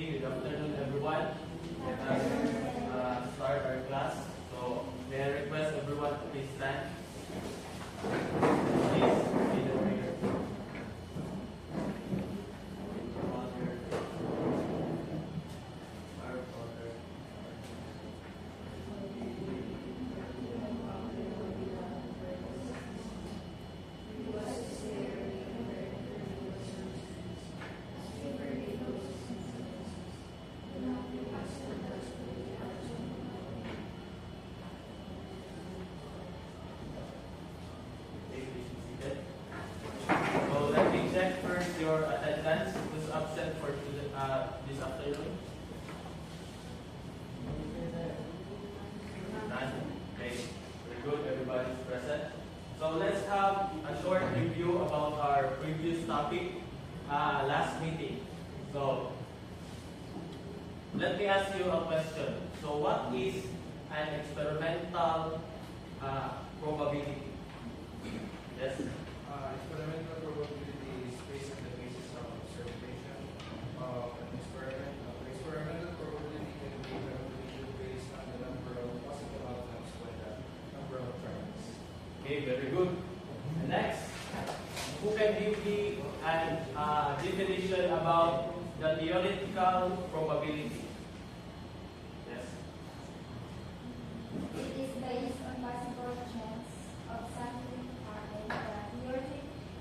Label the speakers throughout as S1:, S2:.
S1: Good afternoon, everyone. Let us start our class. So, may I request everyone to please stand. Please be the prayer. Father, our Father, please be seated. So, let me check first your attendance. Who's absent for this afternoon? None? Okay. Very good. Everybody's present. So let's have a short review about our previous topic, last meeting. So let me ask you a question. So what is an experimental probability? Yes?
S2: Experimental probability is based on the basis of observation of an experiment. Experimental probability can be calculated based on the number of possible outcomes by the number of trials.
S1: Okay, very good. And next, who can give me a definition about the theoretical probability? Yes.
S3: It is based on possible chance of something happening.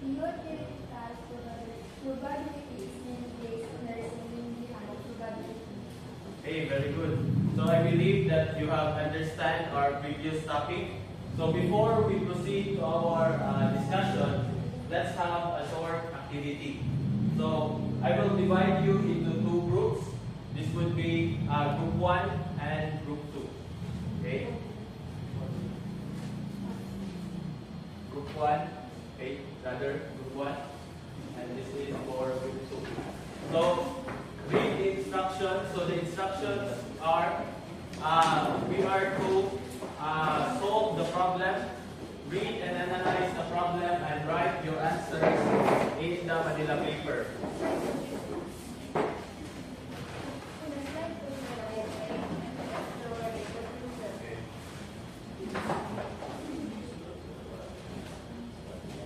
S3: The theoretical probability is mainly based on the reasoning behind probability.
S1: Okay, very good. So I believe that you have understand our previous topic. So before we proceed to our discussion, let's have a short activity. So I will divide you into two groups. This would be group 1 and group 2. Okay? Group 1, okay, rather group 1. And this is for group 2. So read the instructions. So the instructions are, we are to solve the problem, read and analyze the problem, and write your answers in the Manila paper.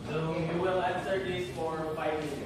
S1: So you will answer this for 5 minutes.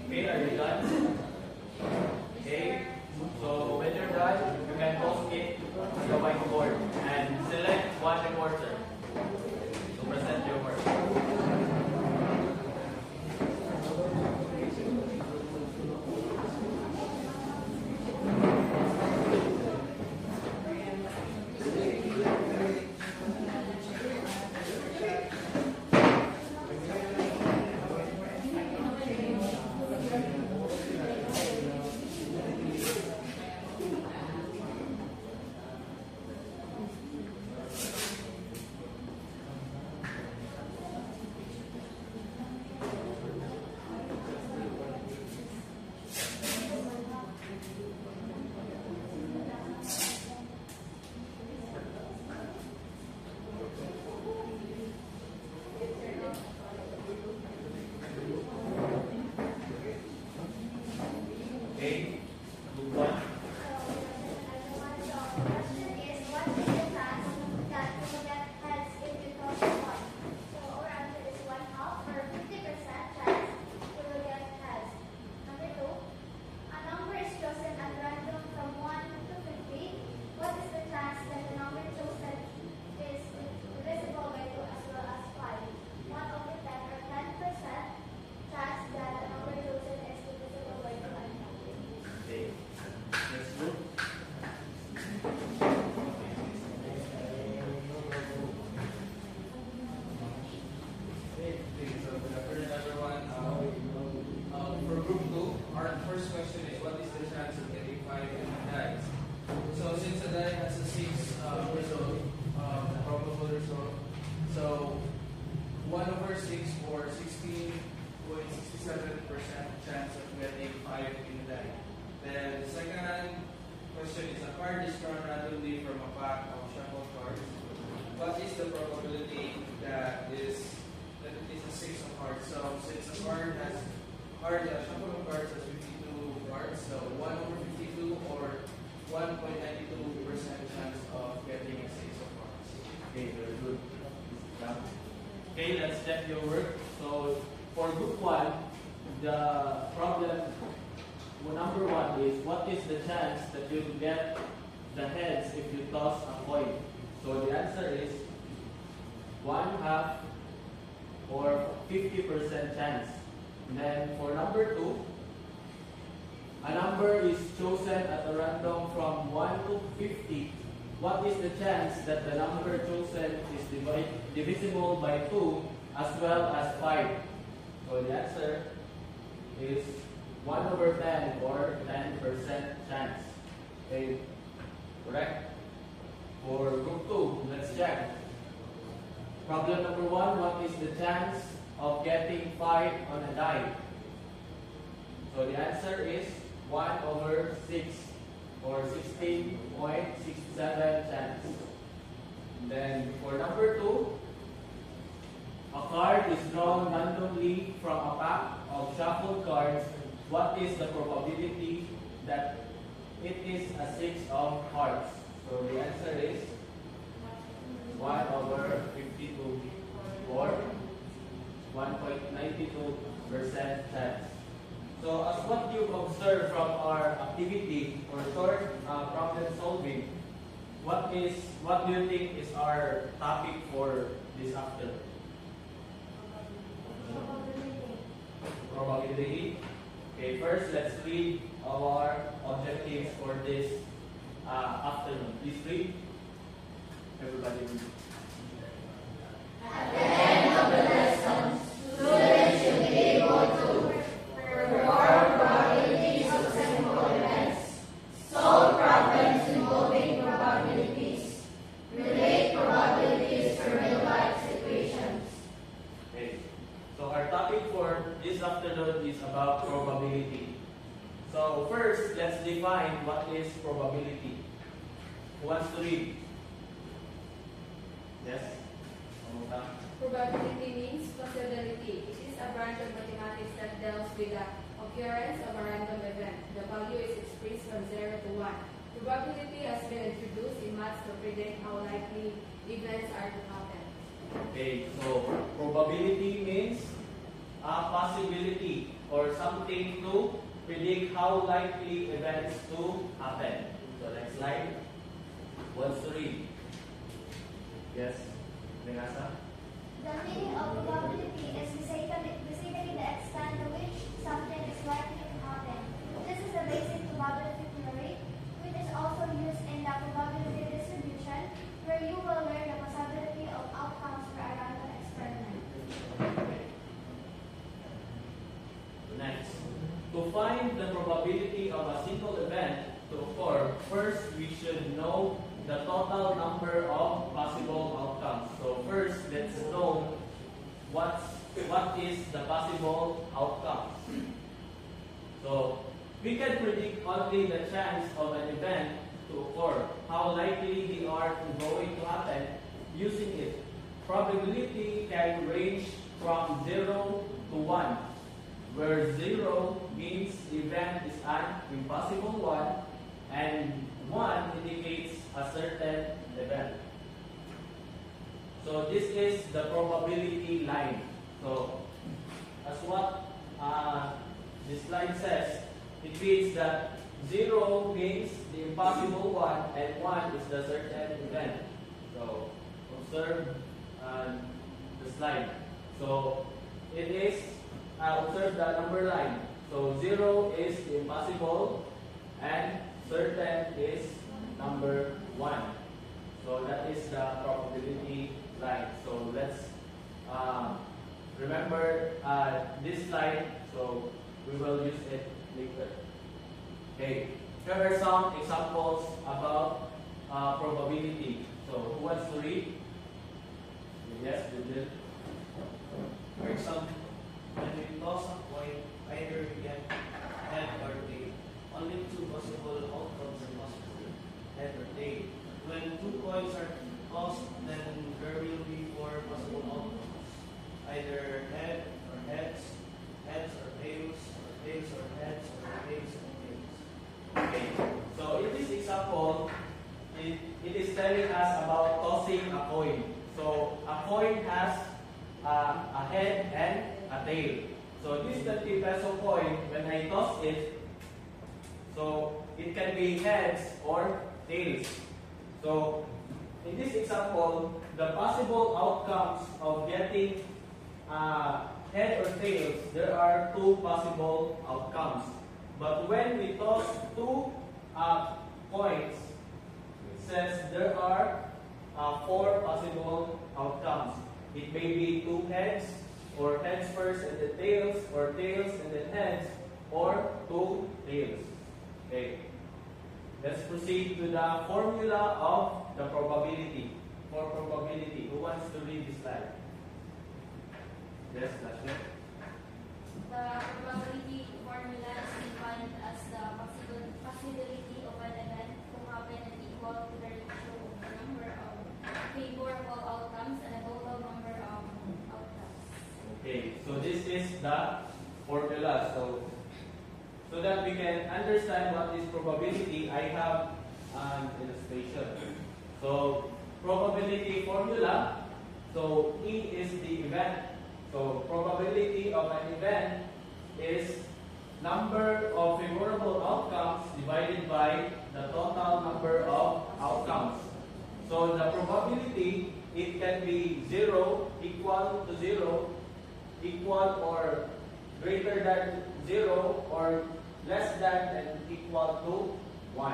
S1: Okay, are you done? Okay, so when you're done, you can post it on the whiteboard and select one reporter to present your work.
S2: die has a 6 probable result. So 1 over 6 or 16.67% chance of getting 5 in the die. Then the second question is, a card is drawn randomly from a pack of shuffled cards. What is the probability that it is a 6 of hearts? So since a card has shuffle of cards has 52 cards, so 1 over 52 or 1.92% chance of getting a 6 of hearts.
S1: Okay, very good. Okay, let's check your work. So for group 1, the problem number 1 is, what is the chance that you'll get the heads if you toss a coin? So the answer is 1/2 or 50% chance. And then for number 2, a number is chosen at a random from 1 to 50. What is the chance that the number chosen is divisible by 2 as well as 5? So the answer is 1 over 10 or 10% chance. Okay, correct? For group 2, let's check. Problem number 1, what is the chance of getting 5 on a die? So the answer is 1 over 6 or 16.67 chance. Then for number 2, a card is drawn randomly from a pack of shuffled cards. What is the probability that it is a 6 of hearts? So the answer is 1 over 52 or 1.92% chance. So as what you've observed from our activity or short problem solving, what do you think is our topic for this afternoon? Probability. Okay, first let's read our objectives for this afternoon. Please read. Everybody read.
S3: At the end of the lesson, students should be able to perform probabilities of simple events, solve problems involving probabilities, relate probabilities to real-life situations.
S1: Okay. So our topic for this afternoon is about probability. So first, let's define what is probability. Who wants to read? Yes?
S4: Probability means possibility. It is a branch of mathematics that deals with the occurrence of a random event. The value is expressed from 0 to 1. Probability has been introduced in maths to predict how likely events are to happen.
S1: Okay, so probability means a possibility or something to predict how likely events to happen. So next slide. What's to read? Yes, Renasa?
S3: The meaning of probability is basically the extent to which something is likely to happen. This is the basic probability theory, which is also used in the probability distribution, where you will learn the possibility of outcomes for a random experiment.
S1: Next. To find the probability of a single event to occur, first we should know the total number of possible outcomes. So first, let's know what is the possible outcomes. So we can predict only the chance of an event to occur, how likely they are going to happen using it. Probability can range from 0 to 1, where 0 means the event is an impossible one, and 1 indicates a certain event. So this is the probability line. So as what this line says, it means that 0 means the impossible one and 1 is the certain event. So observe the slide. So it is, observe the number line. So 0 is the impossible and certain is number 1. So that is the probability line. So let's remember this slide, so we will use it later. Okay, here are some examples about
S5: when 2 coins are tossed, then there will be 4 possible outcomes. Either heads or tails, or tails or heads, or tails and tails.
S1: Okay. So in this example, it is telling us about tossing a coin. So a coin has a head and a tail. So this 20 peso coin, when I toss it, so it can be heads or tails. So in this example, the possible outcomes of getting head or tails, there are 2 possible outcomes. But when we toss 2 coins, says there are 4 possible outcomes. It may be 2 heads, or heads first and then tails, or tails and then heads, or 2 tails. Okay. Let's proceed to the formula of the probability. For probability, who wants to read this slide? Yes, Lashley.
S3: The probability formula is defined as the possibility of an event to happen and equal to the ratio of the number of favorable outcomes and the total number of outcomes.
S1: Okay, so this is the formula. So that we can understand what is probability, I have an illustration. So probability formula, so E is the event. So probability of an event is number of favorable outcomes divided by the total number of outcomes. So the probability, it can be 0, equal to 0, equal or greater than 0, or less than and equal to 1.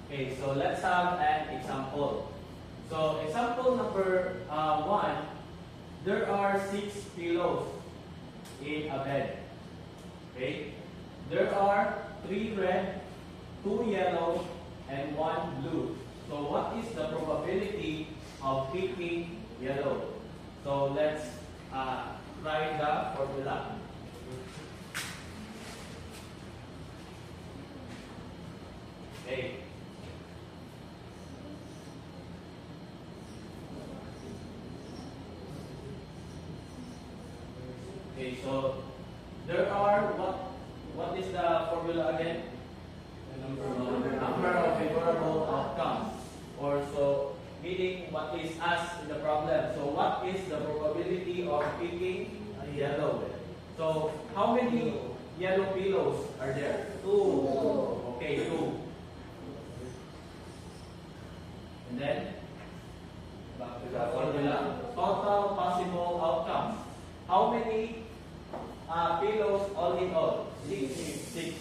S1: Okay, so let's have an example. So example number 1, there are 6 pillows in a bed. Okay, there are 3 red, 2 yellow, and 1 blue. So what is the probability of picking yellow? So let's try the formula. Okay. Okay, so there are what is the formula again? Number of favorable outcomes, or so meaning what is asked in the problem. So what is the probability of picking yellow? So how many yellow pillows are there? 2. Okay, 2. And then back to the formula. Total possible outcomes. How many pillows all in all? 6. 6.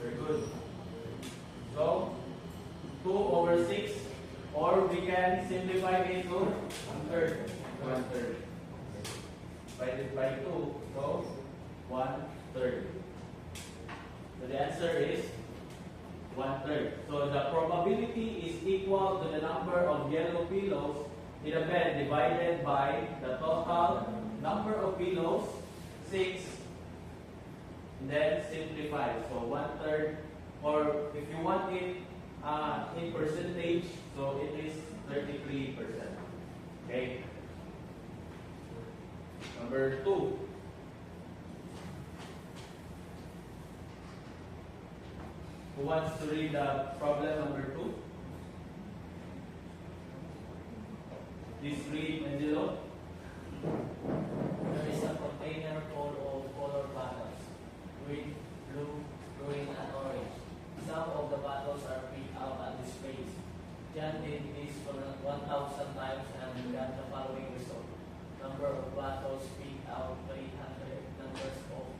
S1: Very good. So 2 over 6, or we can simplify it to 1/3. 1/3. Divided by 2, so 1/3. So the answer is 1/3. So the probability is equal to the number of yellow pillows in a bed divided by the total number of pillows, 6, and then simplify. So 1/3, or if you want it in percentage, so it is 33%. Okay. Number 2. Who wants to read the problem number 2? Please read, Angelo.
S5: There is a container full of color bottles, green, blue, green, and orange. Some of the bottles are picked out and displayed. John did this for 1,000 times and got the following result. Number of bottles picked out 300, numbers of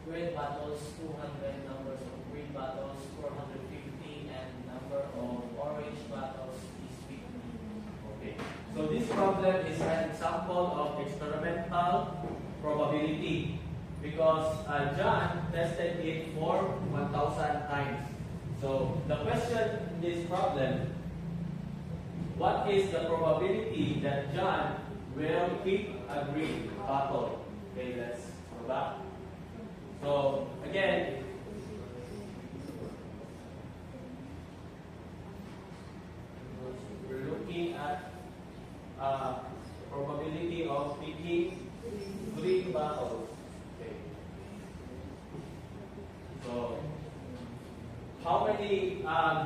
S5: red bottles 200, numbers of green bottles 450, and number of orange bottles is 50.
S1: Okay. So this problem is an example of experimental probability because John tested it for 1,000 times. So the question in this problem, what is the probability that John will pick a green bottle? Okay, let's go back. So again,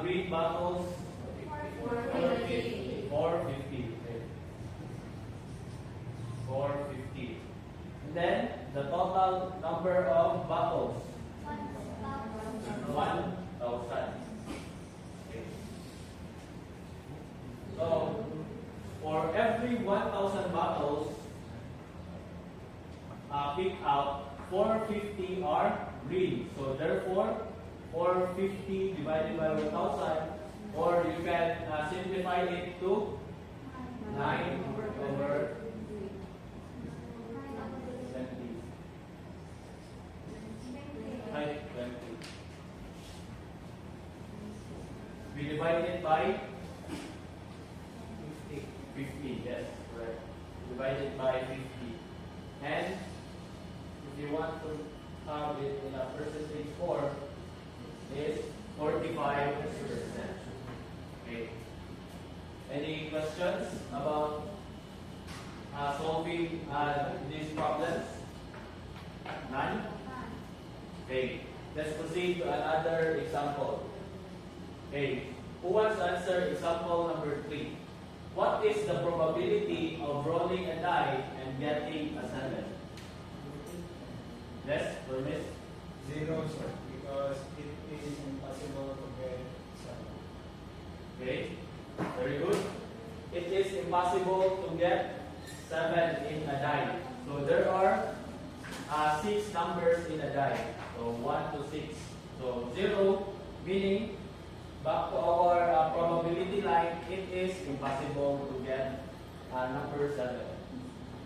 S1: green bottles?
S4: 450.
S1: 450. Okay. 450. And then the total number of bottles? 1,000. Okay. So, for every 1,000 bottles, pick out 450 are green. So therefore, 450 divided by 1,000, or you can simplify it to 9 over 20. 20. We divide it by 50. Yes, correct. Divide it by 50. And if you want to have it in a percentage form, is 45%. Okay. Any questions about solving these problems? None? Okay. Let's proceed to another example. Okay. Who wants to answer example number 3? What is the probability of rolling a die and getting a 7? Yes, Hermes?
S2: 0, sir, because it is impossible to get 7.
S1: Okay, very good. It is impossible to get 7 in a die. So there are 6 numbers in a die. So 1 to 6. So 0 meaning, back to our probability line, it is impossible to get number 7.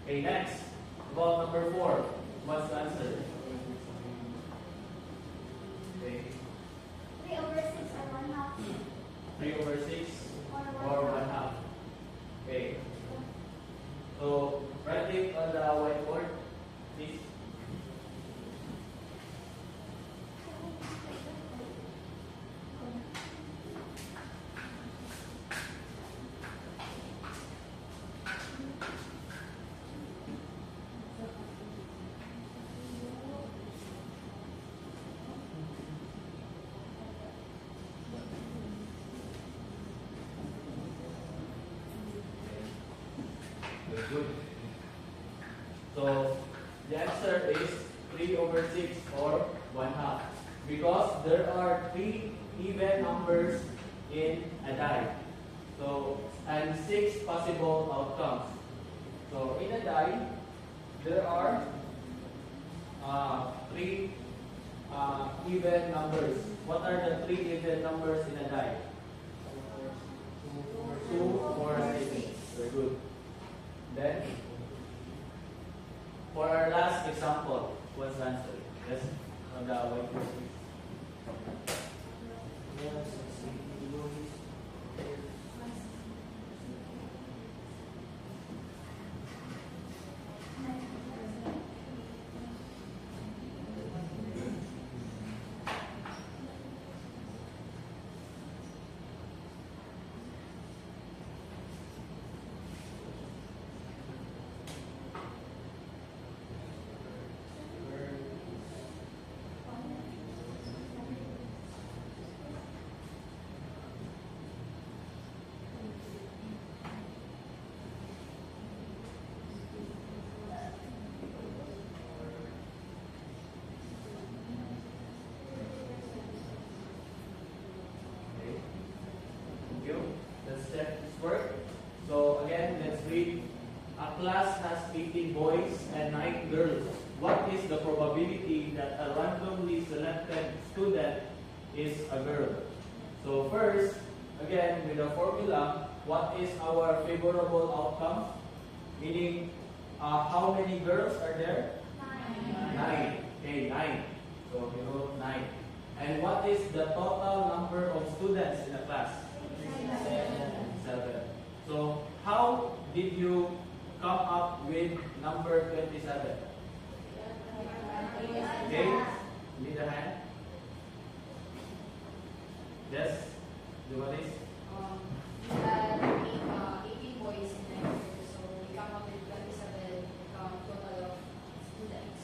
S1: Okay, next, about number 4. What's the answer? Okay.
S3: 3 over 6 or 1/2.
S1: 3 over 6
S3: Or
S1: or 1/2. Okay. So write it on the whiteboard, please. Good. So the answer is 3 over 6 or 1/2 because there are 3 even numbers in a die. So and 6 possible outcomes. So in a die there are 3 even numbers. What are the 3 even numbers in a die? 2, 4, 6. Very good. Then, for our last example, what's the answer? Yes, on the whiteboard. Let's check this work. So again, let's read. A class has 18 boys and 9 girls. What is the probability that a randomly selected student is a girl? So first, again, with the formula, what is our favorable outcome? Meaning, how many girls are there? 9. Okay, 9. So we wrote 9. And what is the total number of students in a class? 7. So how did you come up with number 27? Okay, need a hand? Yes, do what is?
S4: We had 18 boys in there, so we come up with 27 total of students.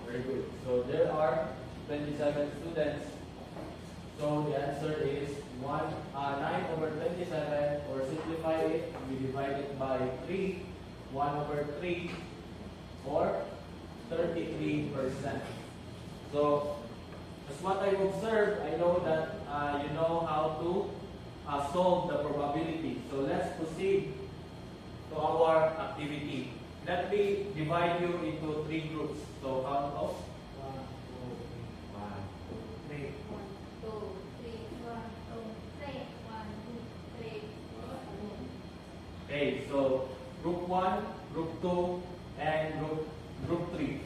S1: Very good. So there are 27 students. So the answer is 9/27, or simplify it, we divide it by 3, 1/3, or 33%. So, as what I observed, I know that you know how to solve the probability. So let's proceed to our activity. Let me divide you into 3 groups. So count off.
S2: 1, 2, 3.
S4: 1, 2, 3, 1, 2, 3, 1, 2, 3.
S1: Okay, so group 1, group 2, and group 3.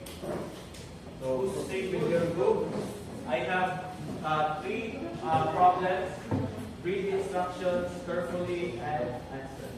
S1: So proceed with your group. I have 3 problems. Read the instructions carefully and answer.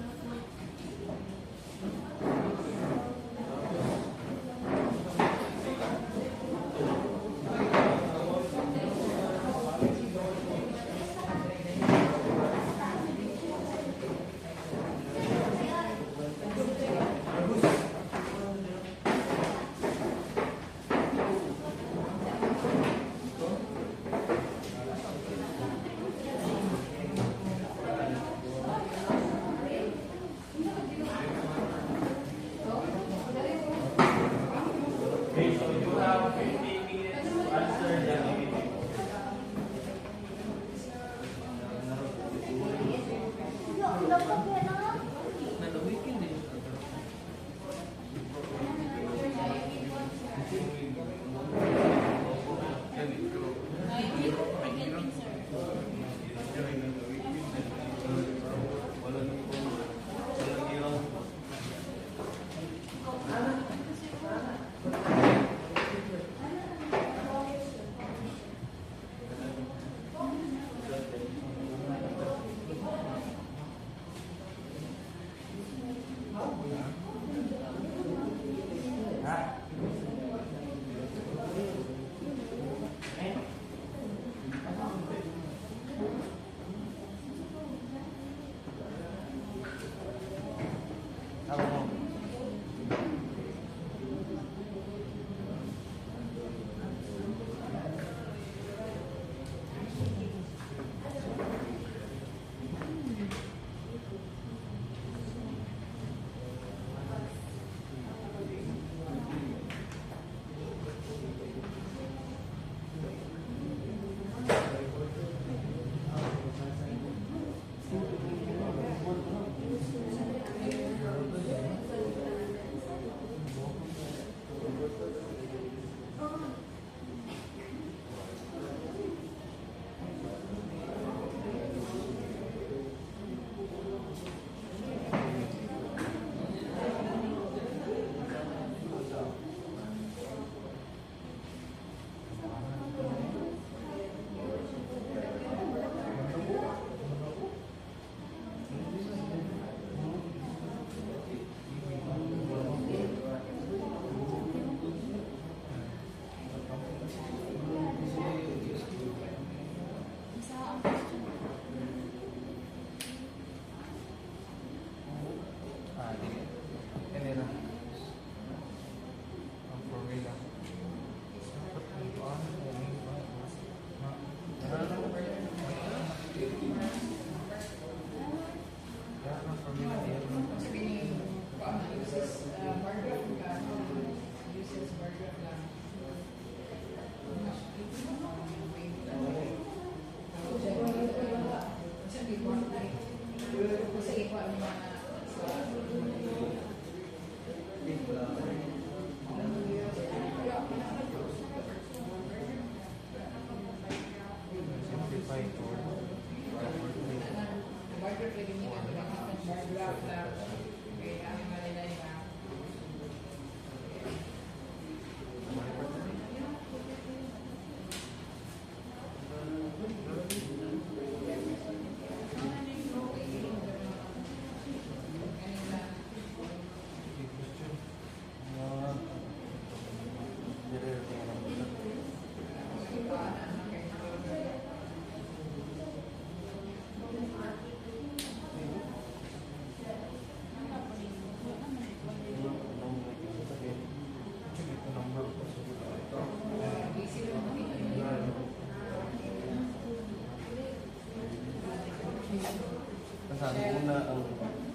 S6: Sabi una ang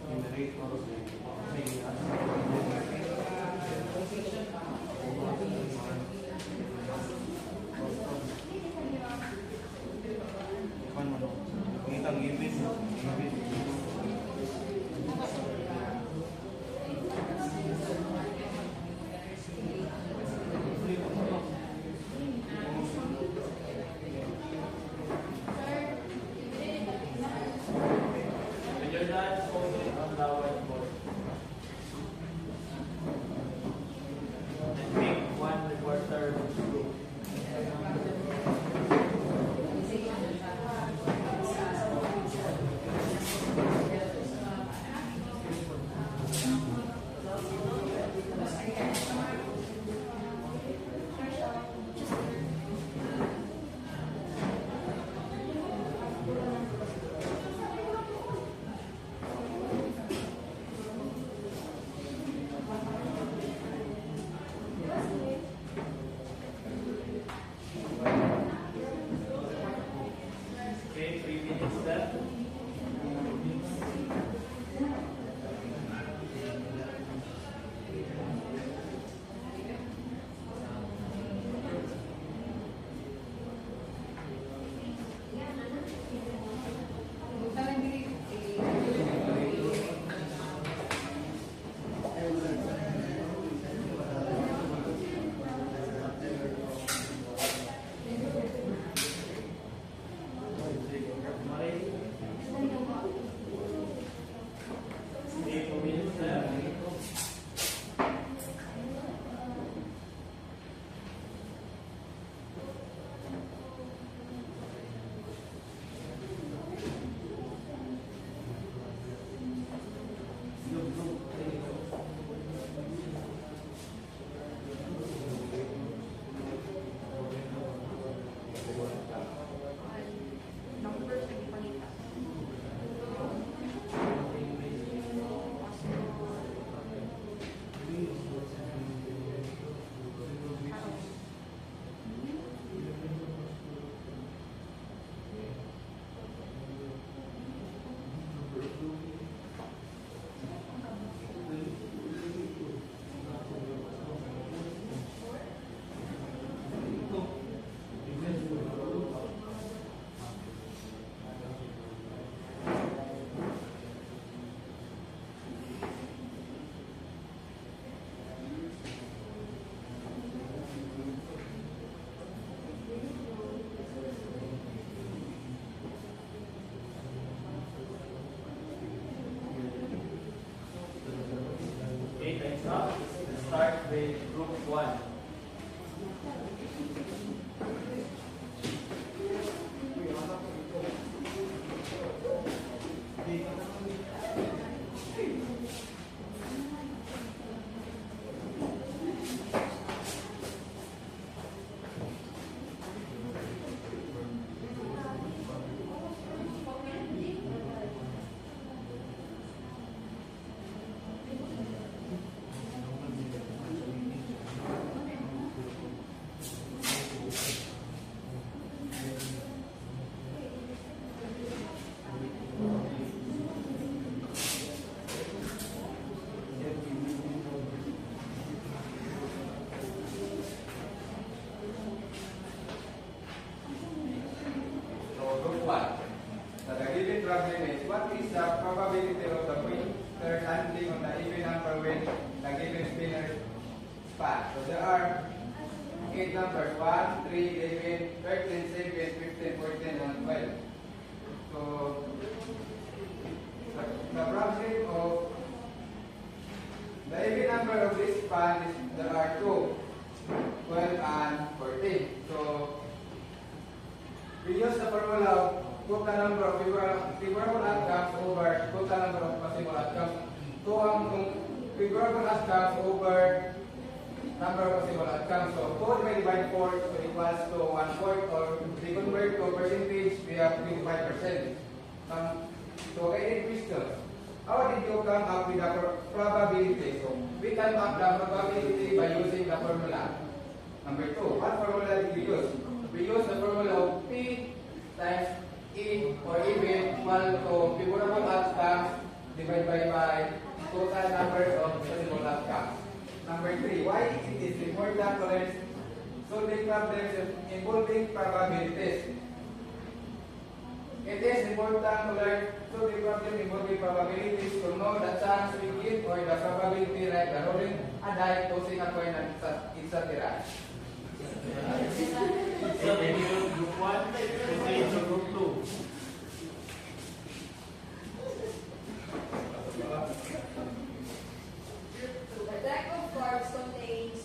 S6: generator Ngitang ibig.
S1: When you're done, hold it on the whiteboard. And make one reporter group. Okay, 3 minutes left. Okay, 4 minutes left. Okay, time's up. Let's start with group 1.
S7: So, group 1. So, the given problem is, what is the probability of the pointer landing on the even number when the given spinner span? So, there are 8 numbers, 1, 3, 11, 13, 7, 15, 14, and 12. So, the problem of the even number of this span is, there are 2, 12, and 14. So, we use the formula of total number of favorable outcomes over total number of possible outcomes. So, ang favorable outcomes over number of possible outcomes. So, 4 divided by 4 equals to 1/4, or if we convert to percentage, we have 25%. So, any question? How did you come up with the probability? So, we can map the probability by using the formula. Number 2, what formula did we use? We use the formula of P times E, or even equal to favorable outcomes divided by total number of possible outcomes. Number 3, why it is important to learn solving problems involving probabilities. It is important to learn solving problems involving probabilities to know the chance we give or the probability like the rolling a die, tossing a coin, and etc.
S1: It's a group 1, this is a group 2.
S4: The deck of cards contains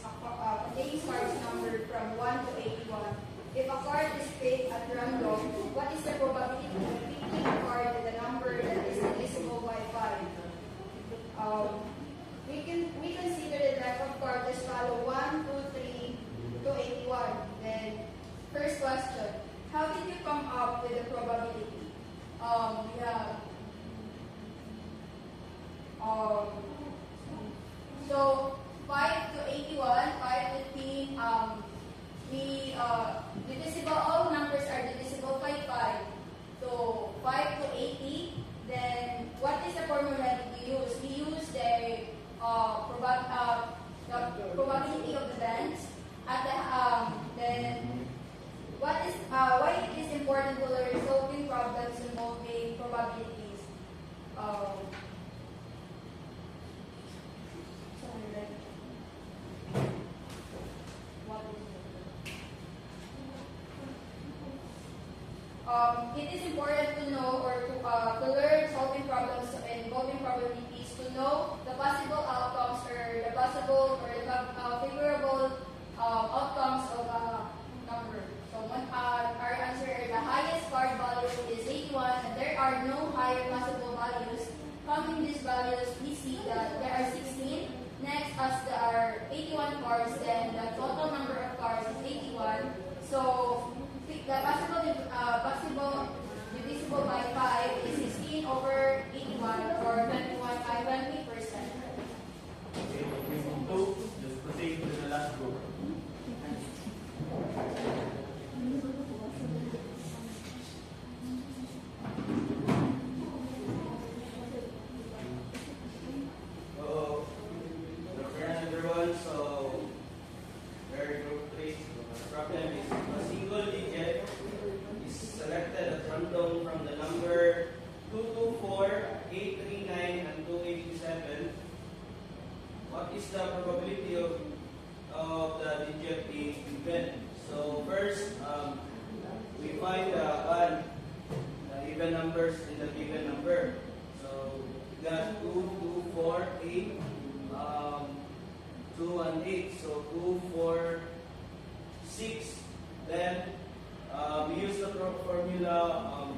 S4: cards numbered from 1 to 81. If a card is picked at random, what is the probability of picking a card with a number that is divisible by 5? We consider the deck of cards as follow 1, 2, 3 to 81. Then, first question, how did you come up with the probability? We have so 5 to 81, 5 to 10, divisible, all numbers are divisible by 5. So 5 to 80, then what is the formula that we use? We use the probability of the bands at the then why it is important to learn solving problems involving probabilities. It is important to know or to learn solving problems involving probabilities to know the possible outcomes or the possible or the favorable outcomes of a number. So our answer, the highest card value is 81 and there are no higher possible values. Counting these values, we see that there are 16. Next, as there are 81 cards, then the total number of cards is 81. So the possible divisible by 5 is 16 over 81 or 21 by 20%.
S1: Okay, group 2, just proceed to the last group.
S6: So, good afternoon everyone. So, very group 3. The problem is a single digit is selected at random from the number 224, 839, and 287. What is the probability of the digit being given? So first, we find the even numbers in the given number. So we got 2, 2, 4, 8, 2 and 8. So 2, 4, 6. Then we use the formula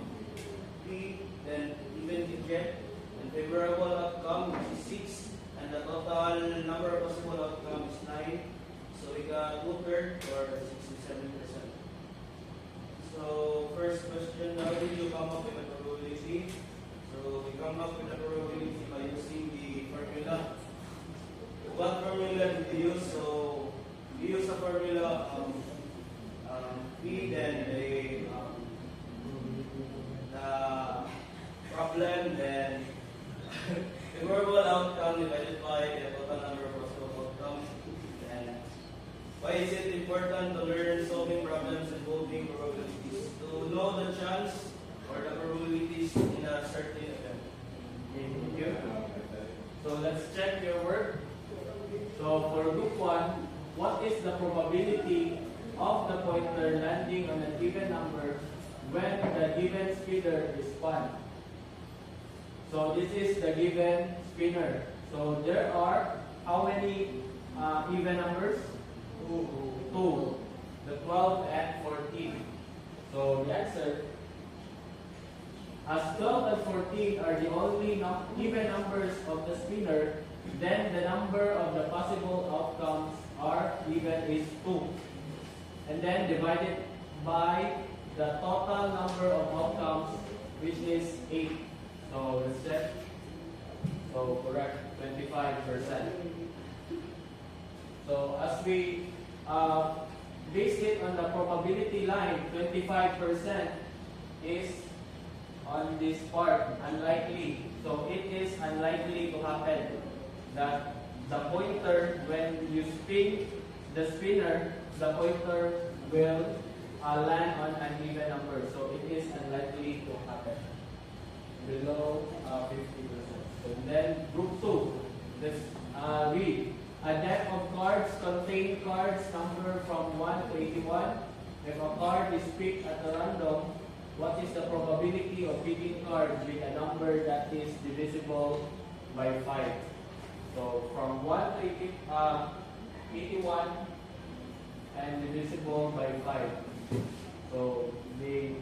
S6: P, then even digit, and favorable outcome which is 6, and the total number of possible outcomes is 9. So we got 2/3 or 67%. So first question, how did you come up with the probability? So we come up with the probability by using the formula. What formula did we use? So we use the formula P, then the problem, then favorable outcome divided by the total number of possible outcomes. And why is it important to learn solving problems involving probabilities? To know the chance or the probabilities in a certain event.
S1: Okay, thank you. So let's check your work. So for group 1, what is the probability of the pointer landing on a given number when the given spinner is spun? So this is the given spinner. So there are how many even numbers? 2. The 12 and 14. So the answer, as 12 and 14 are the only even numbers of the spinner, then the number of the possible outcomes are even is 2. And then divided by the total number of outcomes, which is 8. So let's check. So correct, 25%. So as we base it on the probability line, 25% is on this part, unlikely. So it is unlikely to happen that the pointer, when you spin the spinner, the pointer will land on an even number. So it is unlikely to happen below 50%. So then group 2, let's read. A deck of cards contain cards numbered from 1 to 81. If a card is picked at a random, what is the probability of picking cards with a number that is divisible by 5? So from 1 to 81 and divisible by 5. So the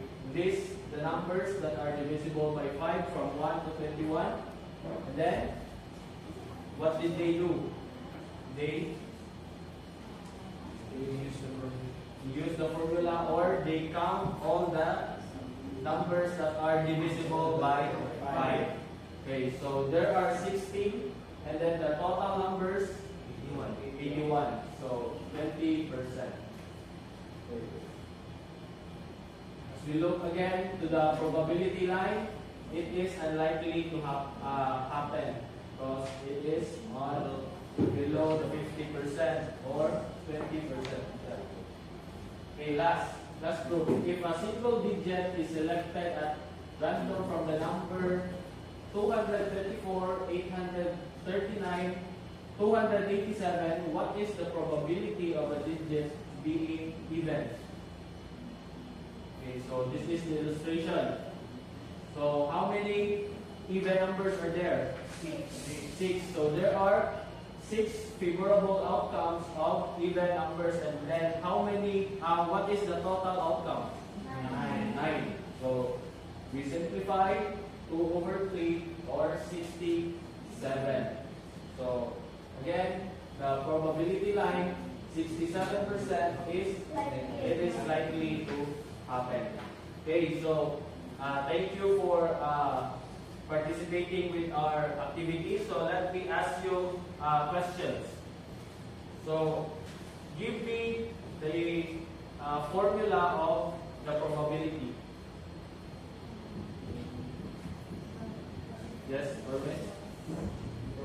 S1: numbers that are divisible by 5 from 1 to 21. And then, what did they do? They use the formula, or they count all the numbers that are divisible by 5. Okay, so there are 16, and then the total numbers 81. So 20%. As we look again to the probability line, it is unlikely to happen because it is on below the 50% or 20%. Okay, last group. If a single digit is selected at random from the number 234, 839, 287, what is the probability of a digit being even? Okay, so this is the illustration. So how many even numbers are there? 6. So there are 6 favorable outcomes of even numbers, and then how many, what is the total outcome? 9. So we simplify 2 over 3 or 67. So again, the probability line 67% is it is likely to happen. Okay, so thank you for participating with our activity. So let me ask you questions. So give me the formula of the probability. Yes, Orme?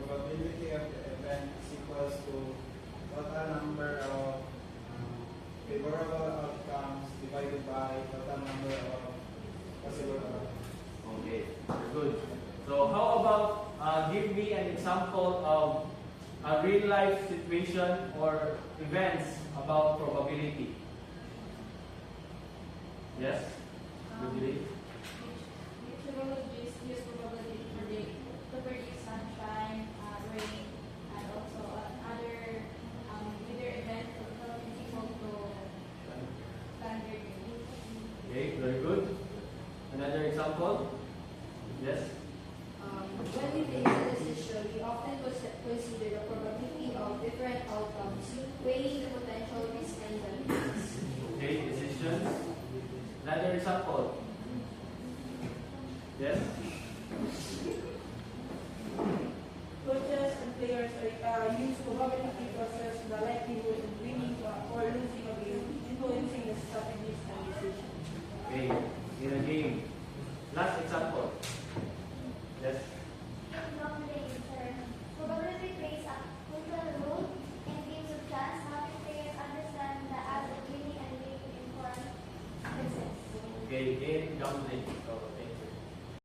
S2: Probability of the event is equals to total number of favorable outcomes divided by total number of possible outcomes.
S1: Okay, very good. So how about give me an example of a real life situation or events about probability. Yes? Good.
S4: Meteorologists use probability to predict sunshine, rain, and also other weather events to help people to plan their day.
S1: Okay, very good. Another example? Yes?
S8: When we make a decision, we often consider the probability of different outcomes, weighing the potential risks and benefits.
S1: Okay, decisions. Another example? Yes?
S9: Coaches and players use probability to assess the likelihood of winning or losing a game, influencing the strategies and decisions.
S1: Okay, in a game. Last example. Yes?
S3: Probability plays a crucial role in games of chance, helping players understand the odds of winning and making informed choices.
S1: Okay, in gambling.